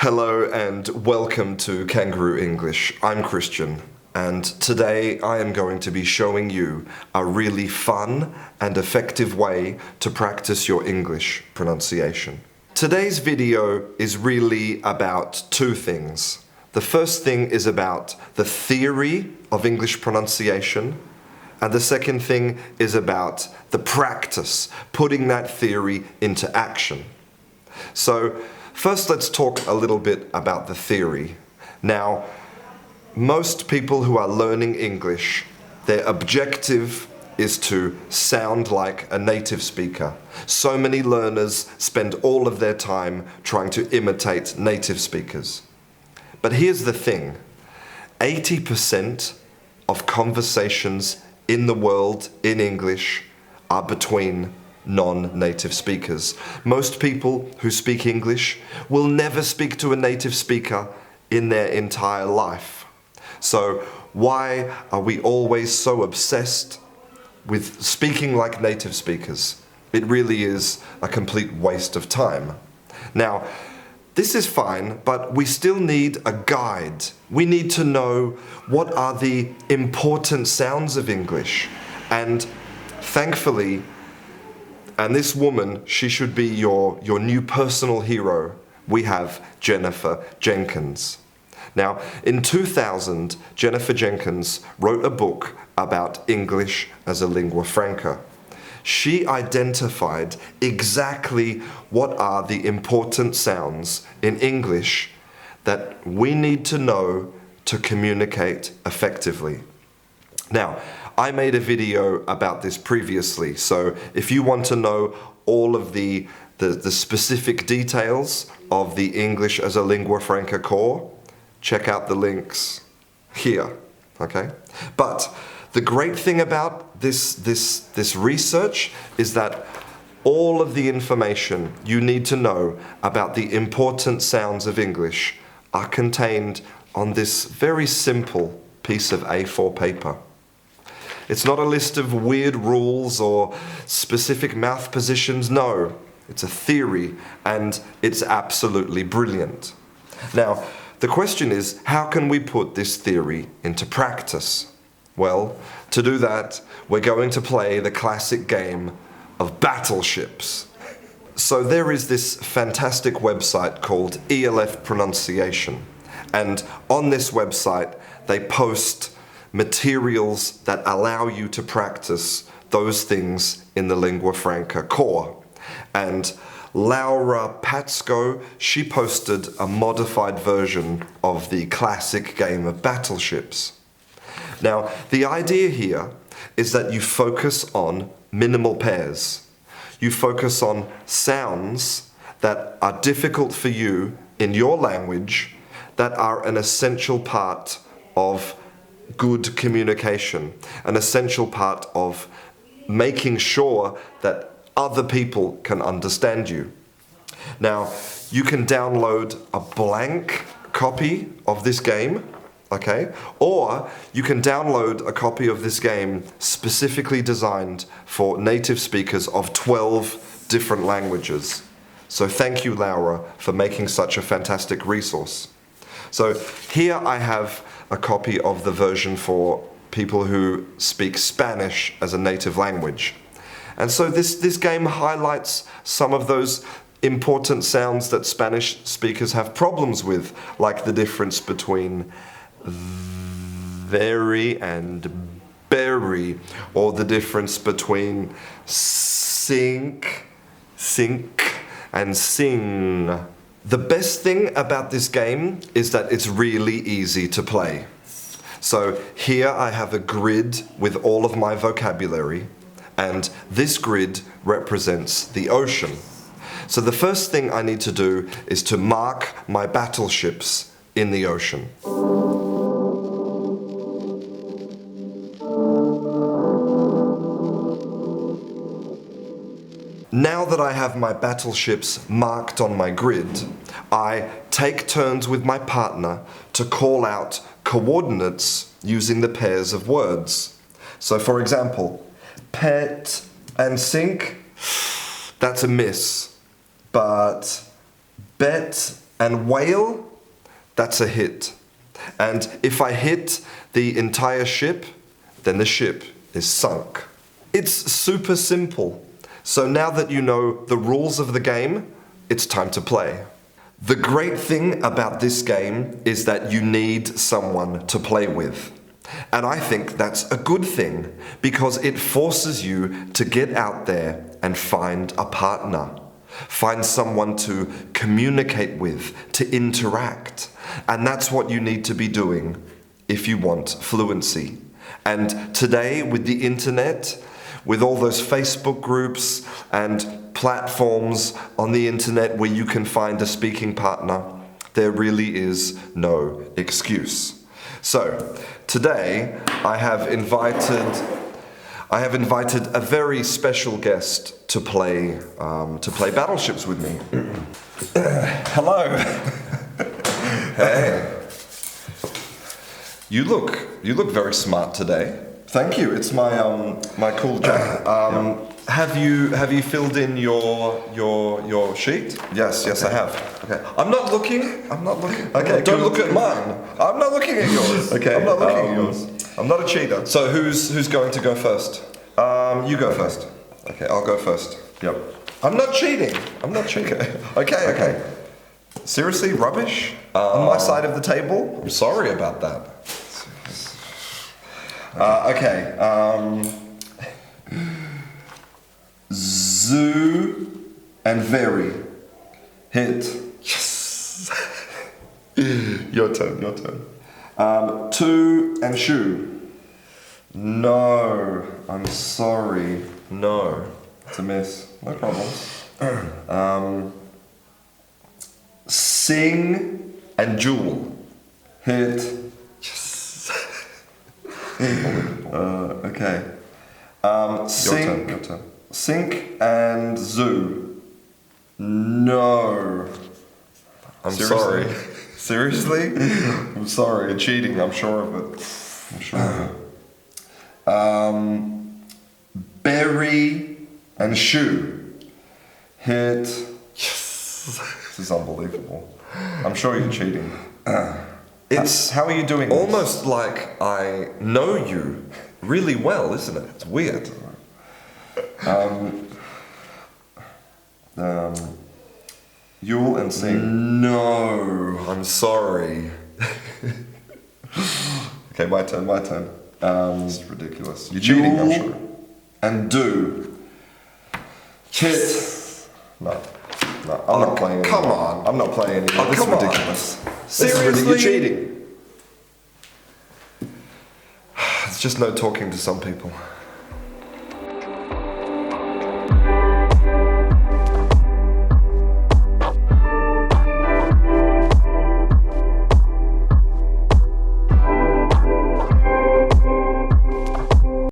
Hello and welcome to Canguro English. I'm Christian, and today I am going to be showing you a really fun and effective way to practice your English pronunciation. Today's video is really about two things. The first thing is about the theory of English pronunciation, and the second thing is about the practice, putting that theory into action. So, first let's talk a little bit about the theory. Now, most people who are learning English, their objective is to sound like a native speaker. So many learners spend all of their time trying to imitate native speakers. But here's the thing, 80% of conversations in the world in English are between non-native speakers. Most people who speak English will never speak to a native speaker in their entire life. So why are we always so obsessed with speaking like native speakers? It really is a complete waste of time. Now, this is fine, but we still need a guide. We need to know what are the important sounds of English. And thankfully, and this woman, she should be your new personal hero. We have Jennifer Jenkins. Now, in 2000, Jennifer Jenkins wrote a book about English as a lingua franca. She identified exactly what are the important sounds in English that we need to know to communicate effectively. Now, I made a video about this previously, so if you want to know all of the specific details of the English as a lingua franca core, check out the links here, okay? But the great thing about this research is that all of the information you need to know about the important sounds of English are contained on this very simple piece of A4 paper. It's not a list of weird rules or specific mouth positions, no. It's a theory, and it's absolutely brilliant. Now, the question is, how can we put this theory into practice? Well, to do that, we're going to play the classic game of battleships. So there is this fantastic website called ELF Pronunciation, and on this website they post materials that allow you to practice those things in the lingua franca core. And Laura Patsko, she posted a modified version of the classic game of battleships. Now, the idea here is that you focus on minimal pairs. You focus on sounds that are difficult for you in your language that are an essential part of good communication, an essential part of making sure that other people can understand you. Now, you can download a blank copy of this game, okay? Or you can download a copy of this game specifically designed for native speakers of 12 different languages. So thank you, Laura, for making such a fantastic resource. So here I have a copy of the version for people who speak Spanish as a native language. And so this game highlights some of those important sounds that Spanish speakers have problems with, like the difference between very and berry, or the difference between sink and sing. The best thing about this game is that it's really easy to play. So here I have a grid with all of my vocabulary, and this grid represents the ocean. So the first thing I need to do is to mark my battleships in the ocean. Now that I have my battleships marked on my grid, I take turns with my partner to call out coordinates using the pairs of words. So for example, pet and sink, that's a miss. But bet And whale, that's a hit. And if I hit the entire ship, then the ship is sunk. It's super simple. So now that you know the rules of the game, it's time to play. The great thing about this game is that you need someone to play with. And I think that's a good thing because it forces you to get out there and find a partner. Find someone to communicate with, to interact. And that's what you need to be doing if you want fluency. And today, with the internet, with all those Facebook groups and platforms on the internet where you can find a speaking partner, there really is no excuse. So, today I have invited a very special guest to play battleships with me. Hello. Hey. You look very smart today. Thank you. It's my cool jacket. Have you filled in your sheet? Yes, I have. Okay. I'm not looking. Okay. Don't look at mine. I'm not looking at yours. Okay. I'm not looking at yours. I'm not a cheater. So who's going to go first? You go first. Okay, I'll go first. Yep. I'm not cheating. Okay. Seriously, rubbish? On my side of the table? I'm sorry about that. Okay. Zoo and very. Hit. Yes. Your turn. To and shoe. No, I'm sorry. No, it's a miss. No problems. Sing and jewel. Hit. Yes. Okay. Sink. Your turn. Sink and zoo. No. I'm sorry. Seriously? I'm sorry. You're cheating. I'm sure of it. Berry and shoe. Hit. Yes. This is unbelievable. I'm sure you're cheating. How are you doing? Almost like I know you really well, isn't it? It's weird. Yule and sing. No, I'm sorry. Okay, my turn. This is ridiculous. You're cheating, I'm sure. And do. Hit. No, I'm not playing anymore. Come on. I'm not playing anymore. This is ridiculous. Seriously? You're cheating. It's just no talking to some people.